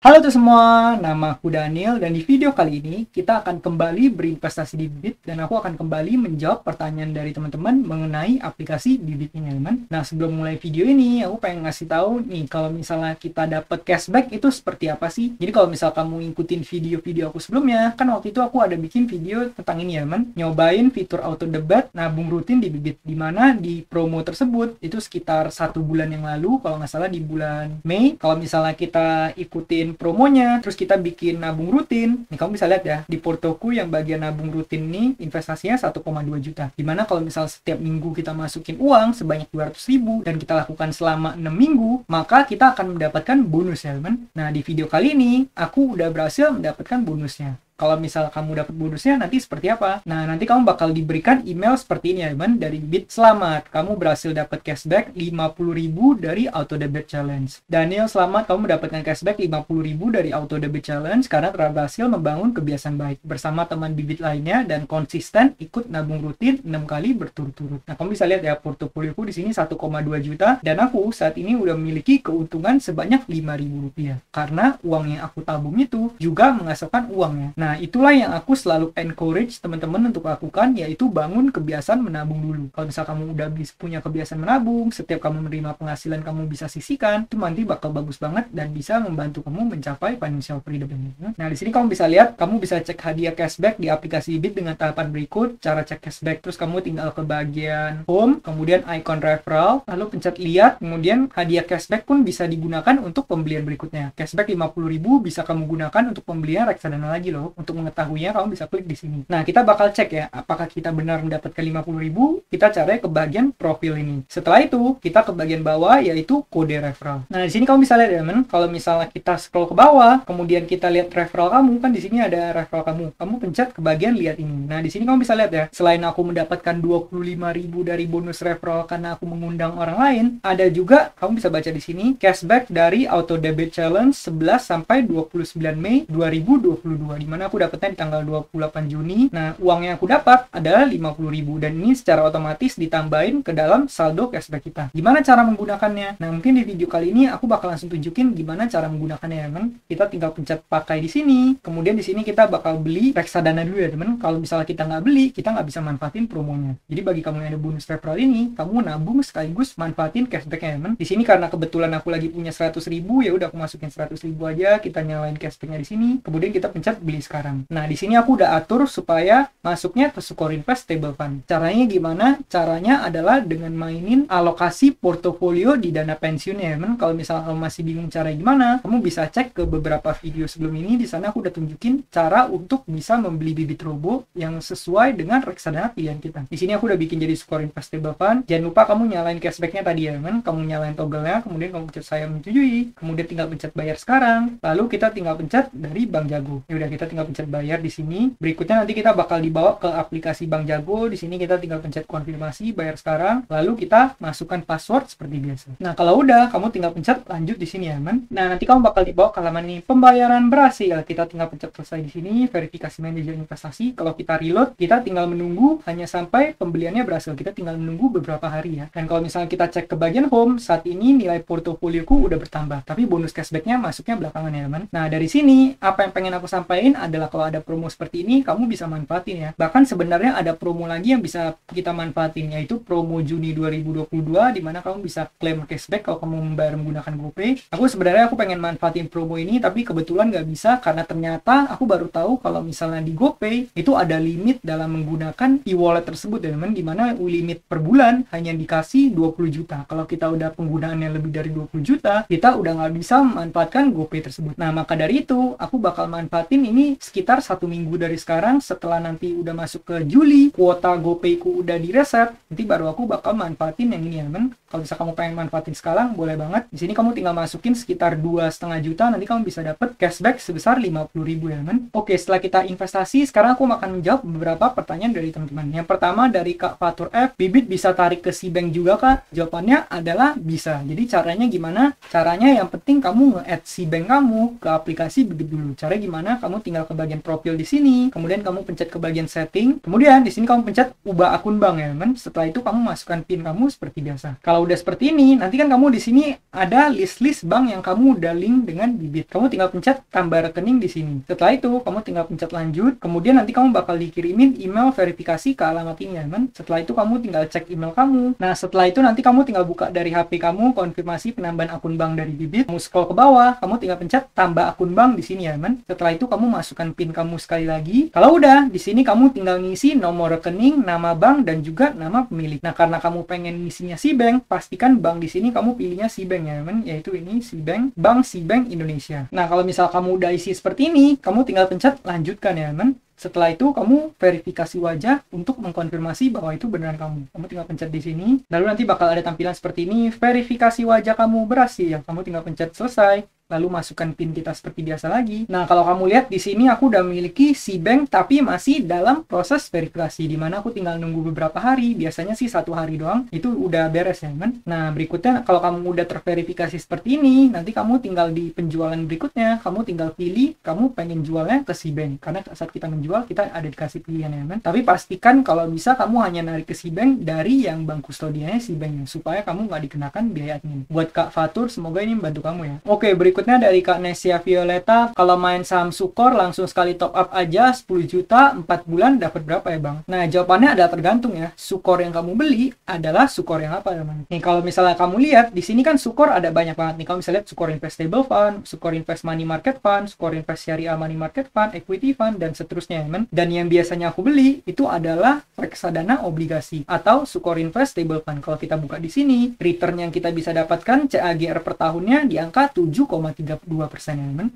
Halo tuh semua, nama aku Daniel dan di video kali ini kita akan kembali berinvestasi di Bibit dan aku akan kembali menjawab pertanyaan dari teman-teman mengenai aplikasi Bibit ini, teman. Nah, sebelum mulai video ini, aku pengen ngasih tahu nih kalau misalnya kita dapat cashback itu seperti apa sih? Jadi kalau misal kamu ngikutin video-video aku sebelumnya, kan waktu itu aku ada bikin video tentang ini ya, teman. Nyobain fitur auto debit nabung rutin di Bibit, dimana di promo tersebut itu sekitar 1 bulan yang lalu, kalau nggak salah di bulan Mei. Kalau misalnya kita ikutin promonya, terus kita bikin nabung rutin. Nih kamu bisa lihat ya, di portoku yang bagian nabung rutin ini investasinya 1,2 juta. Dimana kalau misal setiap minggu kita masukin uang sebanyak 200.000 dan kita lakukan selama 6 minggu, maka kita akan mendapatkan bonus ya teman. Nah di video kali ini, aku udah berhasil mendapatkan bonusnya. Kalau misal kamu dapat bonusnya nanti seperti apa? Nah, nanti kamu bakal diberikan email seperti ini ya, teman, dari Bit. Selamat, kamu berhasil dapat cashback 50.000 dari Auto Debit Challenge. Daniel, selamat, kamu mendapatkan cashback 50.000 dari Auto Debit Challenge karena telah berhasil membangun kebiasaan baik bersama teman Bibit lainnya dan konsisten ikut nabung rutin 6 kali berturut-turut. Nah, kamu bisa lihat ya, portofolioku di sini 1,2 juta dan aku saat ini udah memiliki keuntungan sebanyak 5.000 rupiah. Karena uang yang aku tabung itu juga menghasilkan uangnya. Nah, itulah yang aku selalu encourage teman-teman untuk lakukan, yaitu bangun kebiasaan menabung dulu. Kalau misal kamu udah punya kebiasaan menabung, setiap kamu menerima penghasilan kamu bisa sisihkan, itu nanti bakal bagus banget dan bisa membantu kamu mencapai financial freedom. Nah, di sini kamu bisa lihat, kamu bisa cek hadiah cashback di aplikasi Bit dengan tahapan berikut. Cara cek cashback, terus kamu tinggal ke bagian home, kemudian icon referral, lalu pencet lihat, kemudian hadiah cashback pun bisa digunakan untuk pembelian berikutnya. Cashback 50.000 bisa kamu gunakan untuk pembelian reksadana lagi loh. Untuk mengetahuinya kamu bisa klik di sini. Nah, kita bakal cek ya apakah kita benar mendapatkan 50.000. Kita cari ke bagian profil ini. Setelah itu kita ke bagian bawah yaitu kode referral. Nah, di sini kamu bisa lihat ya teman, kalau misalnya kita scroll ke bawah, kemudian kita lihat referral kamu, kan di sini ada referral kamu. Kamu pencet ke bagian lihat ini. Nah, di sini kamu bisa lihat ya, selain aku mendapatkan 25.000 dari bonus referral karena aku mengundang orang lain, ada juga kamu bisa baca di sini cashback dari Auto Debit Challenge 11 sampai 29 Mei 2022 di mana aku dapatnya di tanggal 28 Juni. Nah, uang yang aku dapat adalah 50.000 dan ini secara otomatis ditambahin ke dalam saldo cashback kita. Gimana cara menggunakannya? Nah, mungkin di video kali ini aku bakal langsung tunjukin gimana cara menggunakannya ya, teman. Kita tinggal pencet pakai di sini. Kemudian di sini kita bakal beli reksadana dulu ya, teman. Kalau misalnya kita nggak beli, kita nggak bisa manfaatin promonya. Jadi bagi kamu yang ada bonus referral ini, kamu nabung sekaligus manfaatin cashbacknya ya, teman. Di sini karena kebetulan aku lagi punya 100.000, ya udah aku masukin 100.000 aja. Kita nyalain cashbacknya di sini. Kemudian kita pencet beli sekarang. Nah, di sini aku udah atur supaya masuknya ke Sukor Invest Stable Fund. Caranya gimana? Caranya adalah dengan mainin alokasi portofolio di dana pensiun ya, teman. Kalau misalnya kamu masih bingung cara gimana, kamu bisa cek ke beberapa video sebelum ini. Di sana aku udah tunjukin cara untuk bisa membeli bibit robo yang sesuai dengan reksadana pilihan kita. Di sini aku udah bikin jadi Sukor Invest Stable Fund. Jangan lupa kamu nyalain cashbacknya tadi ya, teman. Kamu nyalain toggle-nya, kemudian kamu pencet saya menyetujui, kemudian tinggal pencet bayar sekarang. Lalu kita tinggal pencet dari Bank Jago. Ya udah, kita tinggal pencet bayar di sini. Berikutnya nanti kita bakal dibawa ke aplikasi Bank Jago. Di sini kita tinggal pencet konfirmasi bayar sekarang. Lalu kita masukkan password seperti biasa. Nah, kalau udah, kamu tinggal pencet lanjut di sini ya, teman. Nah, nanti kamu bakal dibawa ke halaman ini pembayaran berhasil. Kita tinggal pencet selesai di sini, verifikasi manajer investasi. Kalau kita reload, kita tinggal menunggu hanya sampai pembeliannya berhasil. Kita tinggal menunggu beberapa hari ya. Dan kalau misalnya kita cek ke bagian home, saat ini nilai portofolioku udah bertambah. Tapi bonus cashbacknya masuknya belakangan ya, teman. Nah, dari sini apa yang pengen aku sampaikan adalah kalau ada promo seperti ini, kamu bisa manfaatin ya. Bahkan sebenarnya ada promo lagi yang bisa kita manfaatin, yaitu promo Juni 2022, di mana kamu bisa klaim cashback kalau kamu membayar menggunakan GoPay. Aku pengen manfaatin promo ini, tapi kebetulan nggak bisa karena ternyata aku baru tahu kalau misalnya di GoPay itu ada limit dalam menggunakan e-wallet tersebut ya, teman, di mana limit per bulan hanya dikasih 20 juta. Kalau kita udah penggunaannya lebih dari 20 juta, kita udah nggak bisa memanfaatkan GoPay tersebut. Nah, maka dari itu, aku bakal manfaatin ini sekitar 1 minggu dari sekarang. Setelah nanti udah masuk ke Juli, kuota GoPay ku udah direset, nanti baru aku bakal manfaatin yang ini ya, teman. Kalau bisa kamu pengen manfaatin sekarang, boleh banget. Di sini kamu tinggal masukin sekitar 2,5 juta, nanti kamu bisa dapat cashback sebesar 50.000 ya, teman. Oke, setelah kita investasi, sekarang aku akan menjawab beberapa pertanyaan dari teman-teman. Yang pertama dari Kak Fatur F, Bibit bisa tarik ke Cbank juga Kak? Jawabannya adalah bisa. Jadi caranya gimana? Caranya yang penting kamu nge-add Cbank kamu ke aplikasi Bibit dulu. Caranya gimana? Kamu tinggal tinggal ke bagian profil di sini, kemudian kamu pencet ke bagian setting, kemudian di sini kamu pencet ubah akun bank ya teman. Setelah itu kamu masukkan PIN kamu seperti biasa. Kalau udah seperti ini, nanti kan kamu di sini ada list-list bank yang kamu udah link dengan Bibit. Kamu tinggal pencet tambah rekening di sini. Setelah itu kamu tinggal pencet lanjut, kemudian nanti kamu bakal dikirimin email verifikasi ke alamat ini ya teman. Setelah itu kamu tinggal cek email kamu. Nah setelah itu nanti kamu tinggal buka dari HP kamu konfirmasi penambahan akun bank dari Bibit. Kamu scroll ke bawah, kamu tinggal pencet tambah akun bank di sini ya teman. Setelah itu kamu masukkan PIN kamu sekali lagi. Kalau udah, di sini kamu tinggal ngisi nomor rekening, nama bank dan juga nama pemilik. Nah, karena kamu pengen ngisinya Sibank, pastikan bank di sini kamu pilihnya Sibank ya teman, yaitu ini Sibank, Bank Sibank Indonesia. Nah, kalau misal kamu udah isi seperti ini, kamu tinggal pencet lanjutkan ya teman. Setelah itu kamu verifikasi wajah untuk mengkonfirmasi bahwa itu beneran kamu. Kamu tinggal pencet di sini. Lalu nanti bakal ada tampilan seperti ini, verifikasi wajah kamu berhasil. Kamu tinggal pencet selesai. Lalu masukkan PIN kita seperti biasa lagi. Nah, kalau kamu lihat di sini aku udah memiliki Sibank tapi masih dalam proses verifikasi, di mana aku tinggal nunggu beberapa hari. Biasanya sih 1 hari doang. Itu udah beres ya, teman. Nah, berikutnya kalau kamu udah terverifikasi seperti ini, nanti kamu tinggal di penjualan berikutnya, kamu tinggal pilih kamu pengen jualnya ke Sibank. Karena saat kita menjual, kita ada dikasih pilihan ya, teman. Tapi pastikan kalau bisa kamu hanya narik ke Sibank dari yang bank kustodiannya Sibank, supaya kamu nggak dikenakan biaya admin. Buat Kak Fatur, semoga ini membantu kamu ya. Oke, berikutnya dari Kak Nesia Violeta, kalau main saham Sukor langsung sekali top up aja 10 juta 4 bulan dapat berapa ya bang? Nah jawabannya ada tergantung ya. Sukor yang kamu beli adalah Sukor yang apa teman? Nih kalau misalnya kamu lihat di sini kan Sukor ada banyak banget nih. Kalau misalnya lihat Sukor Investable Fund, Sukor Invest Money Market Fund, Sukor Invest Syariah Money Market Fund, Equity Fund dan seterusnya teman. Dan yang biasanya aku beli itu adalah reksadana obligasi atau Sukor Investable Fund. Kalau kita buka di sini, return yang kita bisa dapatkan CAGR per tahunnya di angka 7,32%.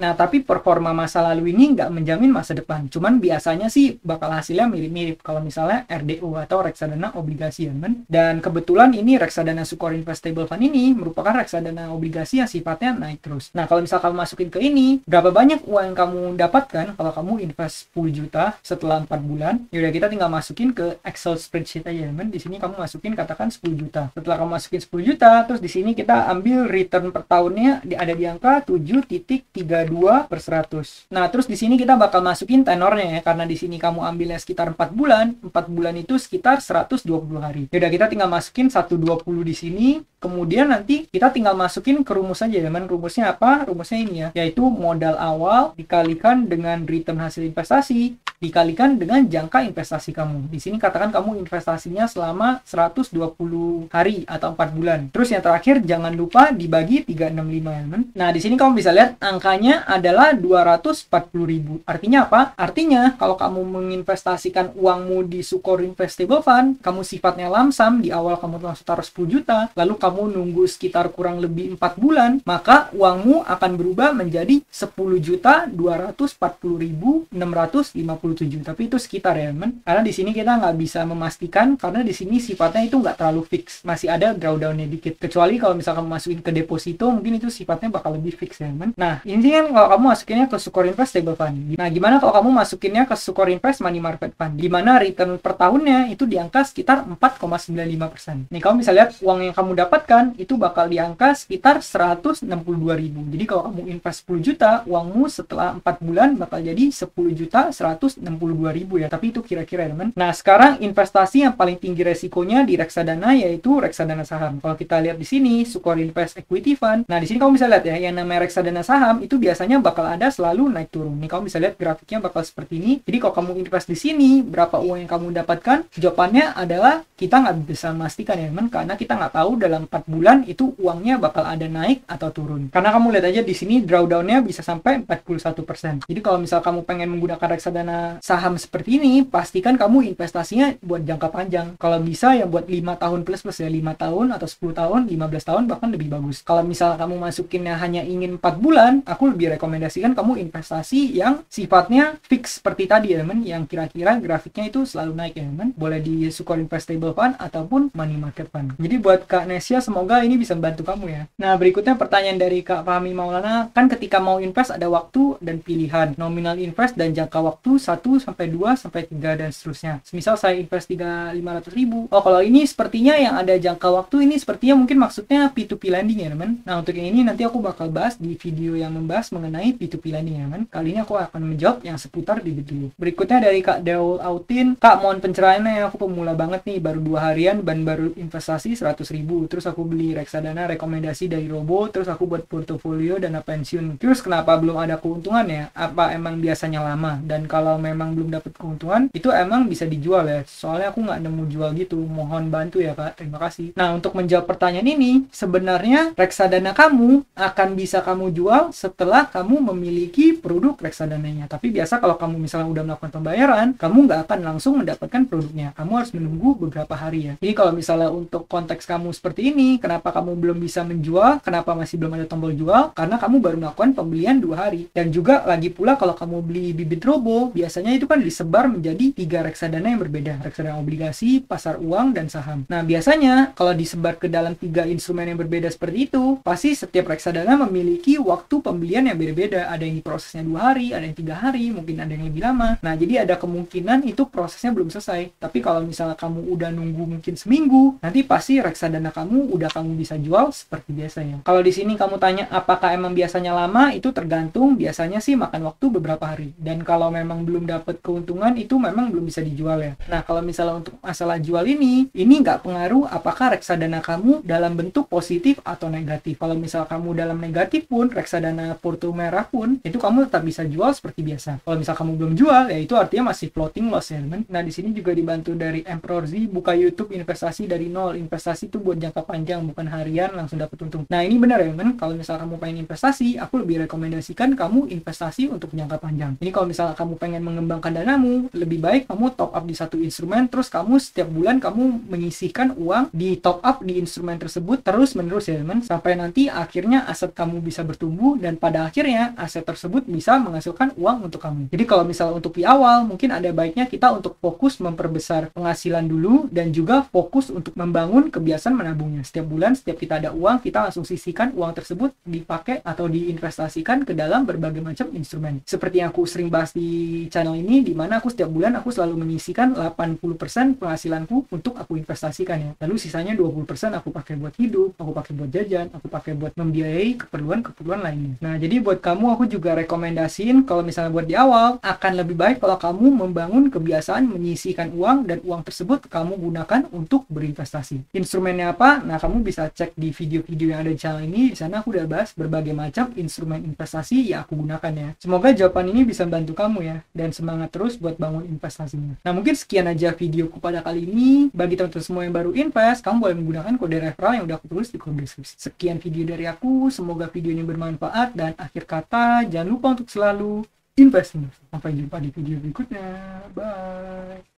Nah, tapi performa masa lalu ini nggak menjamin masa depan. Cuman biasanya sih bakal hasilnya mirip-mirip kalau misalnya RDO atau reksadana obligasi ya, teman. Dan kebetulan ini reksadana Sukor Investable Fund ini merupakan reksadana obligasi yang sifatnya naik terus. Nah, kalau misal kamu masukin ke ini, berapa banyak uang yang kamu dapatkan kalau kamu invest 10 juta setelah 4 bulan? Yaudah, kita tinggal masukin ke Excel spreadsheet aja, teman. Di sini kamu masukin katakan 10 juta. Setelah kamu masukin 10 juta, terus di sini kita ambil return per tahunnya ada di angka 7,32%. Nah, terus di sini kita bakal masukin tenornya ya, karena di sini kamu ambilnya sekitar 4 bulan. 4 bulan itu sekitar 120 hari. Yaudah, kita tinggal masukin 120 di sini. Kemudian nanti kita tinggal masukin ke rumus aja, teman. Rumusnya apa? Rumusnya ini ya, yaitu modal awal dikalikan dengan return hasil investasi dikalikan dengan jangka investasi kamu. Di sini katakan kamu investasinya selama 120 hari atau 4 bulan. Terus yang terakhir jangan lupa dibagi 365 ya, teman. Nah, di sini kamu bisa lihat angkanya adalah 240.000. Artinya apa? Artinya kalau kamu menginvestasikan uangmu di Sukor Investable Fund, kamu sifatnya lamsam, di awal kamu langsung taruh 10 juta, lalu kamu nunggu sekitar kurang lebih 4 bulan, maka uangmu akan berubah menjadi 10.240.657. Tapi itu sekitar ya, teman. Karena di sini kita nggak bisa memastikan, karena di sini sifatnya itu nggak terlalu fix. Masih ada drawdown-nya dikit. Kecuali kalau misalkan kamu masukin ke deposito, mungkin itu sifatnya bakal lebih fix ya, teman. Nah, ini kan kalau kamu masukinnya ke Sukor Investable Fund. Nah, gimana kalau kamu masukinnya ke Sukor Invest Money Market Fund? Di mana return per tahunnya itu di angka sekitar 4,95%. Nih, kamu bisa lihat uang yang kamu dapatkan itu bakal di angka sekitar 162.000. Jadi kalau kamu invest 10 juta, uangmu setelah 4 bulan bakal jadi 10.162.000 ya. Tapi itu kira-kira, teman. Nah, sekarang investasi yang paling tinggi resikonya di reksadana yaitu reksadana saham. Kalau kita lihat di sini, Sukor Invest Equity Fund. Nah, di sini kamu bisa lihat ya, yang namanya reksadana saham itu biasanya bakal ada selalu naik turun. Nih, kamu bisa lihat grafiknya bakal seperti ini. Jadi kalau kamu invest di sini, berapa uang yang kamu dapatkan? Jawabannya adalah kita nggak bisa memastikan ya, teman, karena kita nggak tahu dalam 4 bulan itu uangnya bakal ada naik atau turun. Karena kamu lihat aja di sini drawdown-nya bisa sampai 41%. Jadi kalau misal kamu pengen menggunakan reksadana saham seperti ini, pastikan kamu investasinya buat jangka panjang. Kalau bisa ya buat 5 tahun plus ya, 5 tahun atau 10 tahun, 15 tahun bahkan lebih bagus. Kalau misal kamu masukinnya hanya ingin 4 bulan, aku lebih rekomendasikan kamu investasi yang sifatnya fix seperti tadi ya, teman, yang kira-kira grafiknya itu selalu naik ya, teman. Boleh di Sukor Investable Fund ataupun Money Market Fund. Jadi buat Kak Nesia, semoga ini bisa membantu kamu ya. Nah, berikutnya pertanyaan dari Kak Fahmi Maulana, kan ketika mau invest ada waktu dan pilihan, nominal invest dan jangka waktu 1 1 sampai 2 sampai 3 dan seterusnya. Misal saya invest 500.000. Oh, kalau ini sepertinya yang ada jangka waktu ini sepertinya mungkin maksudnya P2P lending ya teman. Nah, untuk yang ini nanti aku bakal bahas di video yang membahas mengenai P2P lending ya teman. Kali ini aku akan menjawab yang seputar bibit dulu. Berikutnya dari Kak Deul Autin. Kak, mohon pencerahannya ya, aku pemula banget nih, baru 2 harian dan baru investasi 100.000. Terus aku beli reksadana rekomendasi dari Robo, terus aku buat portofolio dana pensiun. Terus kenapa belum ada keuntungan ya? Apa emang biasanya lama? Dan kalau memang belum dapat keuntungan, itu emang bisa dijual ya? Soalnya aku nggak nemu jual gitu. Mohon bantu ya Kak, terima kasih. Nah, untuk menjawab pertanyaan ini, sebenarnya reksadana kamu akan bisa kamu jual setelah kamu memiliki produk reksadananya. Tapi biasa kalau kamu misalnya udah melakukan pembayaran, kamu nggak akan langsung mendapatkan produknya. Kamu harus menunggu beberapa hari ya. Jadi kalau misalnya untuk konteks kamu seperti ini, kenapa kamu belum bisa menjual? Kenapa masih belum ada tombol jual? Karena kamu baru melakukan pembelian 2 hari. Dan juga lagi pula kalau kamu beli bibit Robo, biasanya itu kan disebar menjadi 3 reksadana yang berbeda. Reksadana obligasi, pasar uang, dan saham. Nah, biasanya kalau disebar ke dalam 3 instrumen yang berbeda seperti itu, pasti setiap reksadana memiliki waktu pembelian yang berbeda. Ada yang prosesnya 2 hari, ada yang 3 hari, mungkin ada yang lebih lama. Nah, jadi ada kemungkinan itu prosesnya belum selesai. Tapi kalau misalnya kamu udah nunggu mungkin seminggu, nanti pasti reksadana kamu udah kamu bisa jual seperti biasanya. Kalau di sini kamu tanya apakah emang biasanya lama, itu tergantung. Biasanya sih makan waktu beberapa hari. Dan kalau memang belum dapat keuntungan, itu memang belum bisa dijual ya. Nah, kalau misalnya untuk masalah jual ini nggak pengaruh apakah reksadana kamu dalam bentuk positif atau negatif. Kalau misal kamu dalam negatif pun, reksadana porto merah pun, itu kamu tetap bisa jual seperti biasa. Kalau misal kamu belum jual, ya itu artinya masih floating loss ya teman. Nah, di sini juga dibantu dari Emperor Z, buka YouTube investasi dari nol. Investasi itu buat jangka panjang, bukan harian langsung dapat untung. Nah, ini benar ya teman. Kalau misal kamu pengen investasi, aku lebih rekomendasikan kamu investasi untuk jangka panjang. Ini kalau misal kamu pengen mengembangkan danamu, lebih baik kamu top up di satu instrumen, terus kamu setiap bulan kamu menyisihkan uang di top up di instrumen tersebut terus menerus ya teman, sampai nanti akhirnya aset kamu bisa bertumbuh dan pada akhirnya aset tersebut bisa menghasilkan uang untuk kamu. Jadi kalau misal untuk di awal, mungkin ada baiknya kita untuk fokus memperbesar penghasilan dulu dan juga fokus untuk membangun kebiasaan menabungnya. Setiap bulan, setiap kita ada uang, kita langsung sisihkan uang tersebut dipakai atau diinvestasikan ke dalam berbagai macam instrumen. Seperti yang aku sering bahas di channel ini, di mana aku setiap bulan aku selalu menyisihkan 80% penghasilanku untuk aku investasikan ya. Lalu sisanya 20% aku pakai buat hidup, aku pakai buat jajan, aku pakai buat membiayai keperluan-keperluan lainnya. Nah, jadi buat kamu aku juga rekomendasiin kalau misalnya buat di awal, akan lebih baik kalau kamu membangun kebiasaan menyisihkan uang dan uang tersebut kamu gunakan untuk berinvestasi. Instrumennya apa? Nah, kamu bisa cek di video-video yang ada di channel ini. Di sana aku udah bahas berbagai macam instrumen investasi yang aku gunakan ya. Semoga jawaban ini bisa bantu kamu ya, dan semangat terus buat bangun investasinya. Nah, mungkin sekian aja videoku pada kali ini. Bagi teman-teman semua yang baru invest, kamu boleh menggunakan kode referral yang udah aku tulis di kolom deskripsi. Sekian video dari aku, semoga video ini bermanfaat, dan akhir kata, jangan lupa untuk selalu invest. Sampai jumpa di video berikutnya. Bye.